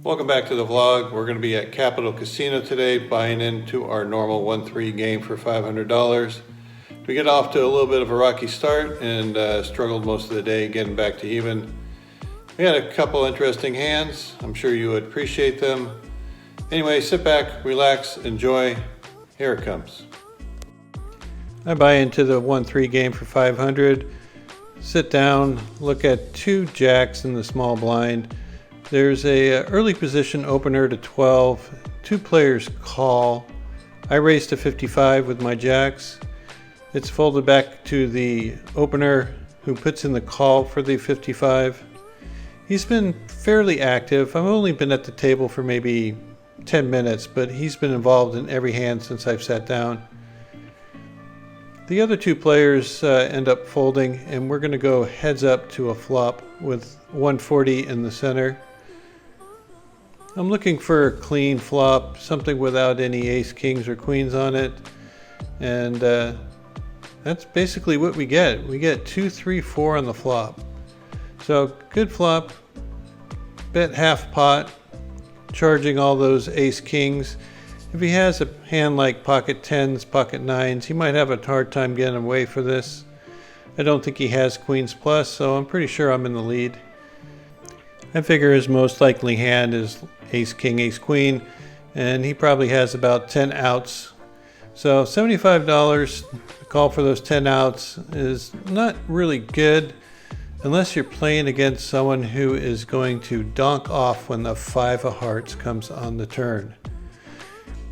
Welcome back to the vlog. We're going to be at Capital Casino today, buying into our normal 1-3 game for $500. We get off to a little bit of a rocky start and struggled most of the day getting back to even. We had a couple interesting hands. I'm sure you would appreciate them. Anyway, sit back, relax, enjoy. Here it comes. I buy into the 1-3 game for 500. Sit down, look at two jacks in the small blind. There's a early position opener to 12. Two players call. I raise to 55 with my jacks. It's folded back to the opener who puts in the call for the 55. He's been fairly active. I've only been at the table for maybe 10 minutes, but he's been involved in every hand since I've sat down. The other two players end up folding, and we're going to go heads up to a flop with 140 in the center. I'm looking for a clean flop, something without any ace, kings, or queens on it. And that's basically what we get. We get 2, 3, 4 on the flop. So good flop, bet half pot, charging all those ace, kings. If he has a hand like pocket 10s, pocket 9s, he might have a hard time getting away for this. I don't think he has queens plus, so I'm pretty sure I'm in the lead. I figure his most likely hand is ace, king, ace, queen, and he probably has about 10 outs. So $75 to call for those 10 outs is not really good unless you're playing against someone who is going to donk off when the 5 of hearts comes on the turn.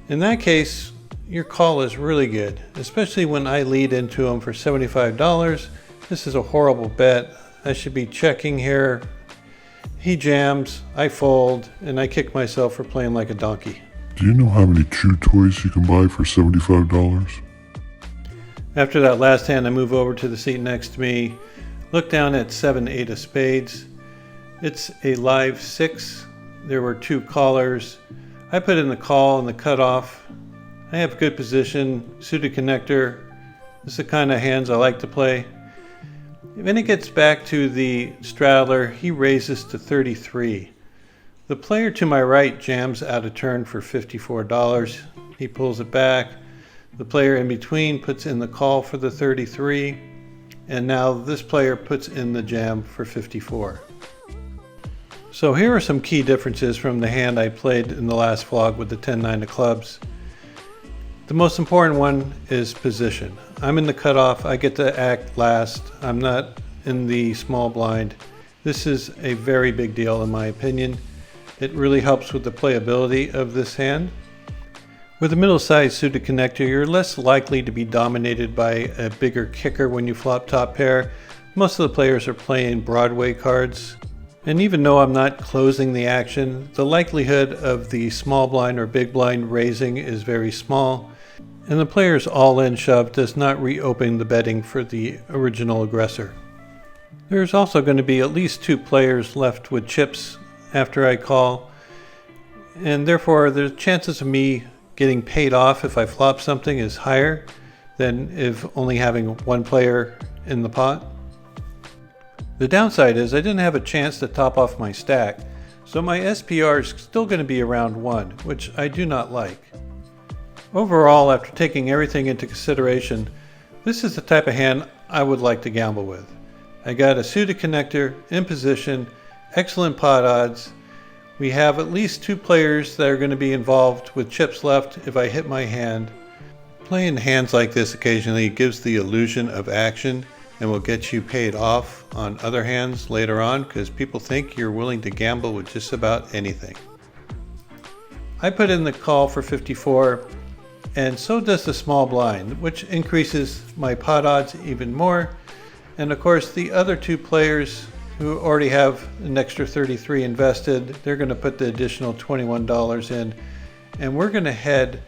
In that case, your call is really good, especially when I lead into him for $75. This is a horrible bet. I should be checking here. He jams, I fold, and I kick myself for playing like a donkey. Do you know how many chew toys you can buy for $75? After that last hand, I move over to the seat next to me, look down at 7, 8 of spades. It's a live 6. There were 2 callers. I put in the call and the cutoff. I have good position, suited connector. This is the kind of hands I like to play. When it gets back to the straddler, he raises to 33. The player to my right jams out of turn for $54. He pulls it back. The player in between puts in the call for the 33. And now this player puts in the jam for 54. So here are some key differences from the hand I played in the last vlog with the 10-9 of clubs. The most important one is position. I'm in the cutoff. I get to act last. I'm not in the small blind. This is a very big deal in my opinion. It really helps with the playability of this hand. With a middle-sized suited connector, you're less likely to be dominated by a bigger kicker when you flop top pair. Most of the players are playing Broadway cards. And even though I'm not closing the action, the likelihood of the small blind or big blind raising is very small. And the player's all-in shove does not reopen the betting for the original aggressor. There's also going to be at least 2 players left with chips after I call. And therefore, the chances of me getting paid off if I flop something is higher than if only having 1 player in the pot. The downside is I didn't have a chance to top off my stack, so my SPR is still going to be around 1, which I do not like. Overall, after taking everything into consideration, this is the type of hand I would like to gamble with. I got a suited connector in position, excellent pot odds. We have at least 2 players that are going to be involved with chips left if I hit my hand. Playing hands like this occasionally gives the illusion of action and will get you paid off on other hands later on because people think you're willing to gamble with just about anything. I put in the call for 54, and so does the small blind, which increases my pot odds even more. And of course, the other 2 players who already have an extra 33 invested, they're going to put the additional $21 in, and we're going to head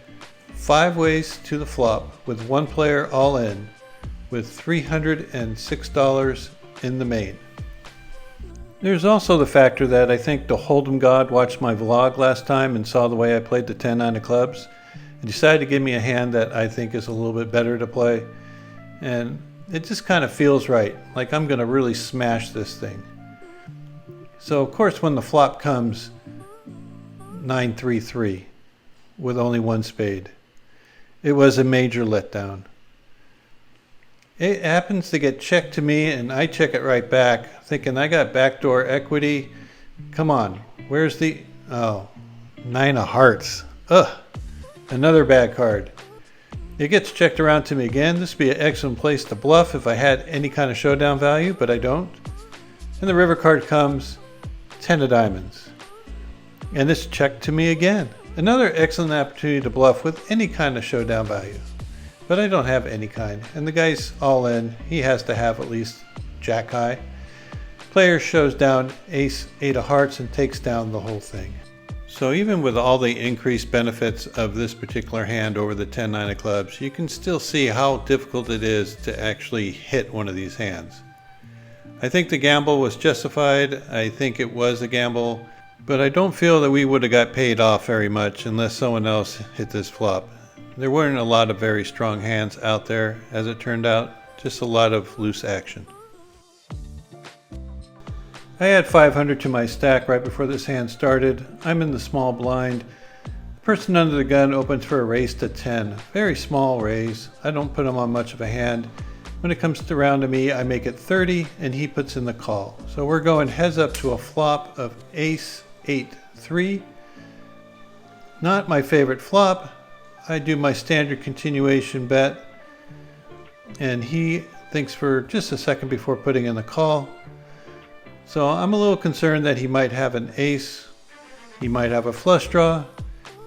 5 ways to the flop with 1 player all in, with $306 in the main. There's also the factor that I think the Hold'em God watched my vlog last time and saw the way I played the 10-9 of clubs and decided to give me a hand that I think is a little bit better to play. And it just kind of feels right, like I'm going to really smash this thing. So of course when the flop comes, 9-3-3 with only one spade. It was a major letdown. It happens to get checked to me, and I check it right back, thinking I got backdoor equity. Come on, where's the... Oh, 9 of hearts. Ugh, another bad card. It gets checked around to me again. This would be an excellent place to bluff if I had any kind of showdown value, but I don't. And the river card comes, 10 of diamonds. And it's checked to me again. Another excellent opportunity to bluff with any kind of showdown value. But I don't have any kind. And the guy's all in. He has to have at least jack high. Player shows down ace, 8 of hearts and takes down the whole thing. So even with all the increased benefits of this particular hand over the 10-9 of clubs, you can still see how difficult it is to actually hit one of these hands. I think the gamble was justified. I think it was a gamble, but I don't feel that we would have got paid off very much unless someone else hit this flop. There weren't a lot of very strong hands out there, as it turned out, just a lot of loose action. I had 500 to my stack right before this hand started. I'm in the small blind. The person under the gun opens for a raise to 10. Very small raise. I don't put him on much of a hand. When it comes around to me, I make it 30 and he puts in the call. So we're going heads up to a flop of ace, 8, 3. Not my favorite flop. I do my standard continuation bet. And he thinks for just a second before putting in the call. So I'm a little concerned that he might have an ace, he might have a flush draw,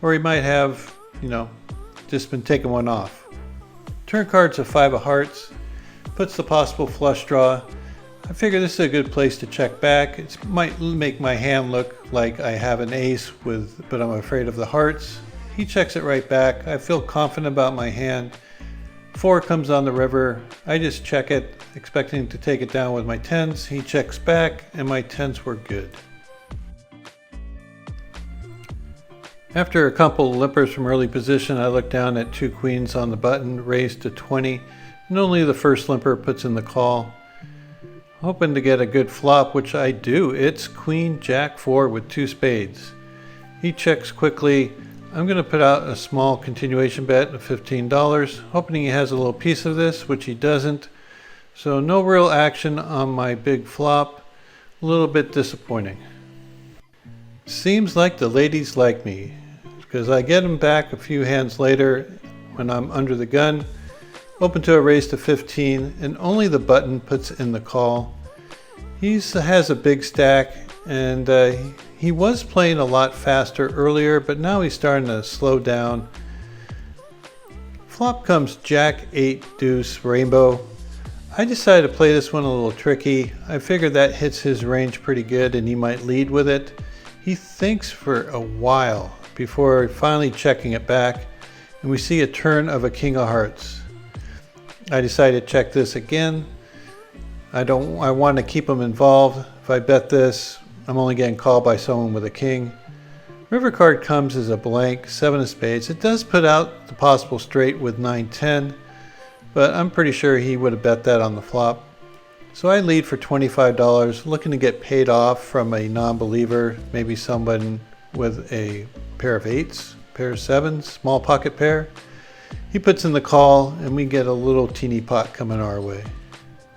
or he might have, just been taking one off. Turn card's a 5 of hearts, puts the possible flush draw. I figure this is a good place to check back. It might make my hand look like I have an ace but I'm afraid of the hearts. He checks it right back. I feel confident about my hand. 4 comes on the river. I just check it, expecting to take it down with my 10s. He checks back, and my 10s were good. After a couple limpers from early position, I look down at 2 queens on the button, raised to 20, and only the first limper puts in the call. Hoping to get a good flop, which I do. It's queen, jack, 4 with 2 spades. He checks quickly. I'm going to put out a small continuation bet of $15, hoping he has a little piece of this, which he doesn't. So no real action on my big flop. A little bit disappointing. Seems like the ladies like me, because I get him back a few hands later when I'm under the gun, open to a raise to 15, and only the button puts in the call. He has a big stack, and he was playing a lot faster earlier, but now he's starting to slow down. Flop comes jack, 8, deuce, rainbow. I decided to play this one a little tricky. I figured that hits his range pretty good and he might lead with it. He thinks for a while before finally checking it back, and we see a turn of a king of hearts. I decided to check this again. I want to keep him involved. If I bet this, I'm only getting called by someone with a king. River card comes as a blank, 7 of spades. It does put out the possible straight with 9-10, but I'm pretty sure he would have bet that on the flop. So I lead for $25, looking to get paid off from a non-believer, maybe someone with a pair of 8s, pair of 7s, small pocket pair. He puts in the call and we get a little teeny pot coming our way.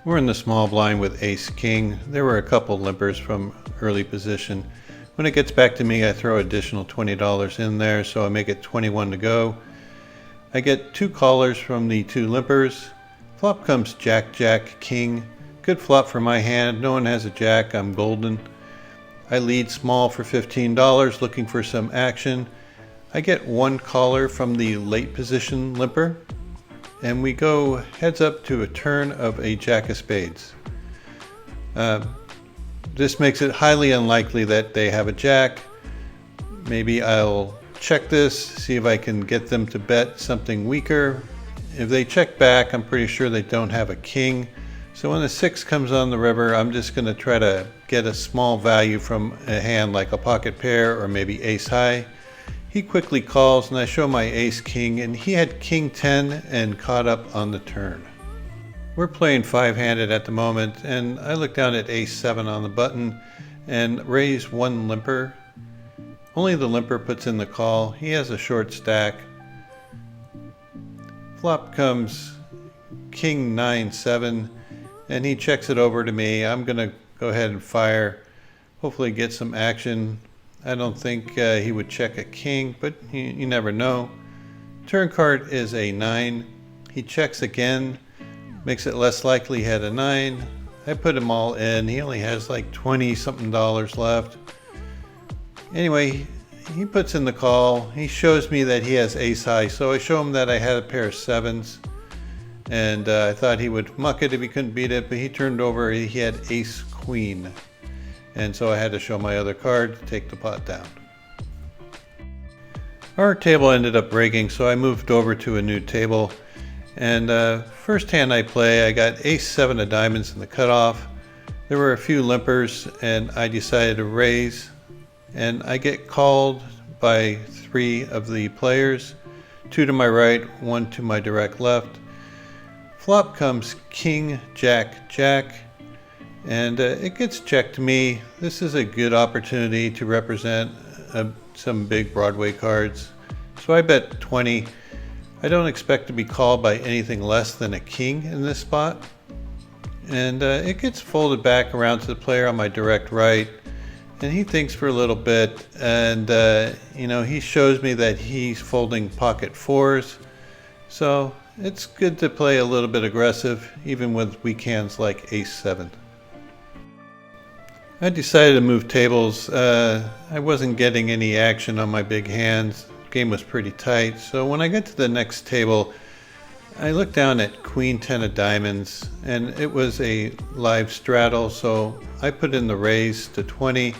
We're in the small blind with ace king. There were a couple limpers from early position. When it gets back to me, I throw additional $20 in there, so I make it 21 to go. I get 2 callers from the 2 limpers. Flop comes jack, jack, king. Good flop for my hand. No one has a jack. I'm golden. I lead small for $15, looking for some action. I get 1 caller from the late position limper, and we go heads up to a turn of a jack of spades. This makes it highly unlikely that they have a jack. Maybe I'll check this, see if I can get them to bet something weaker. If they check back, I'm pretty sure they don't have a king. So when the 6 comes on the river, I'm just going to try to get a small value from a hand like a pocket pair or maybe ace high. He quickly calls and I show my ace king, and he had king 10 and caught up on the turn. We're playing 5-handed at the moment, and I look down at ace 7 on the button and raise 1 limper. Only the limper puts in the call. He has a short stack. Flop comes king 9-7, and he checks it over to me. I'm going to go ahead and fire, hopefully get some action. I don't think he would check a king, but you never know. Turn card is a 9. He checks again, makes it less likely he had a 9. I put him all in. He only has like 20 something dollars left. Anyway, he puts in the call. He shows me that he has ace high, so I show him that I had a pair of 7s, and I thought he would muck it if he couldn't beat it, but he turned over, he had ace queen, and so I had to show my other card to take the pot down. Our table ended up breaking, so I moved over to a new table, and first hand I play, I got ace 7 of diamonds in the cutoff. There were a few limpers, and I decided to raise, and I get called by 3 of the players, 2 to my right, 1 to my direct left. Flop comes king jack jack, and it gets checked to me. This is a good opportunity to represent some big Broadway cards, so I bet 20. I don't expect to be called by anything less than a king in this spot, and it gets folded back around to the player on my direct right, and he thinks for a little bit, and he shows me that he's folding pocket 4s, so it's good to play a little bit aggressive even with weak hands like ace 7. I decided to move tables. I wasn't getting any action on my big hands. Game was pretty tight, so when I get to the next table, I looked down at queen 10 of diamonds, and it was a live straddle, so I put in the raise to 20.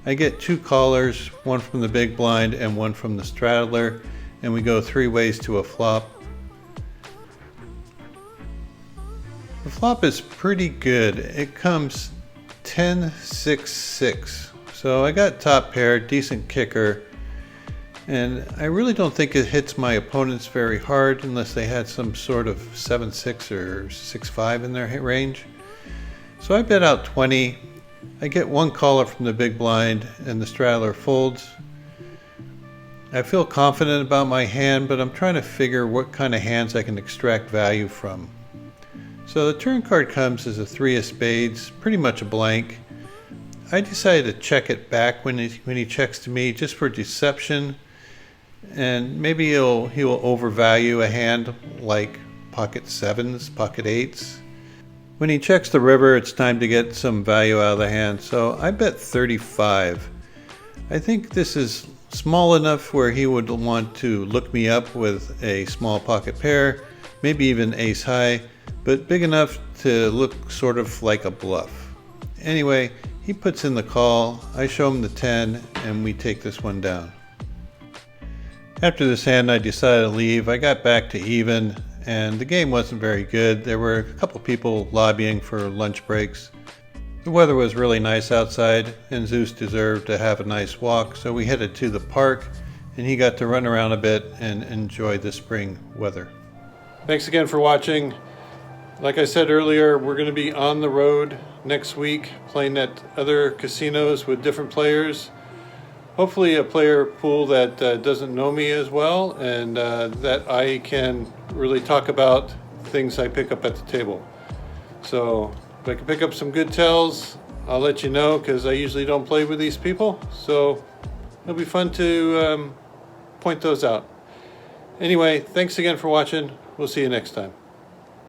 I get 2 callers, one from the big blind and one from the straddler, and we go 3 ways to a flop. The flop is pretty good. It comes 10-6-6, so I got top pair, decent kicker, and I really don't think it hits my opponents very hard unless they had some sort of 7-6 or 6-5 in their range. So I bet out 20. I get 1 caller from the big blind, and the straddler folds. I feel confident about my hand, but I'm trying to figure what kind of hands I can extract value from. So the turn card comes as a 3 of spades, pretty much a blank. I decided to check it back when he checks to me, just for deception, and maybe he will overvalue a hand like pocket 7s, pocket 8s. When he checks the river, it's time to get some value out of the hand, so I bet 35. I think this is small enough where he would want to look me up with a small pocket pair, maybe even ace high, but big enough to look sort of like a bluff. Anyway, he puts in the call, I show him the 10, and we take this one down. After this hand, I decided to leave. I got back to even, and the game wasn't very good. There were a couple people lobbying for lunch breaks. The weather was really nice outside, and Zeus deserved to have a nice walk, so we headed to the park, and he got to run around a bit and enjoy the spring weather. Thanks again for watching. Like I said earlier, we're going to be on the road next week playing at other casinos with different players. Hopefully a player pool that doesn't know me as well, and that I can really talk about things I pick up at the table. So if I can pick up some good tells, I'll let you know, because I usually don't play with these people. So it'll be fun to point those out. Anyway, thanks again for watching. We'll see you next time.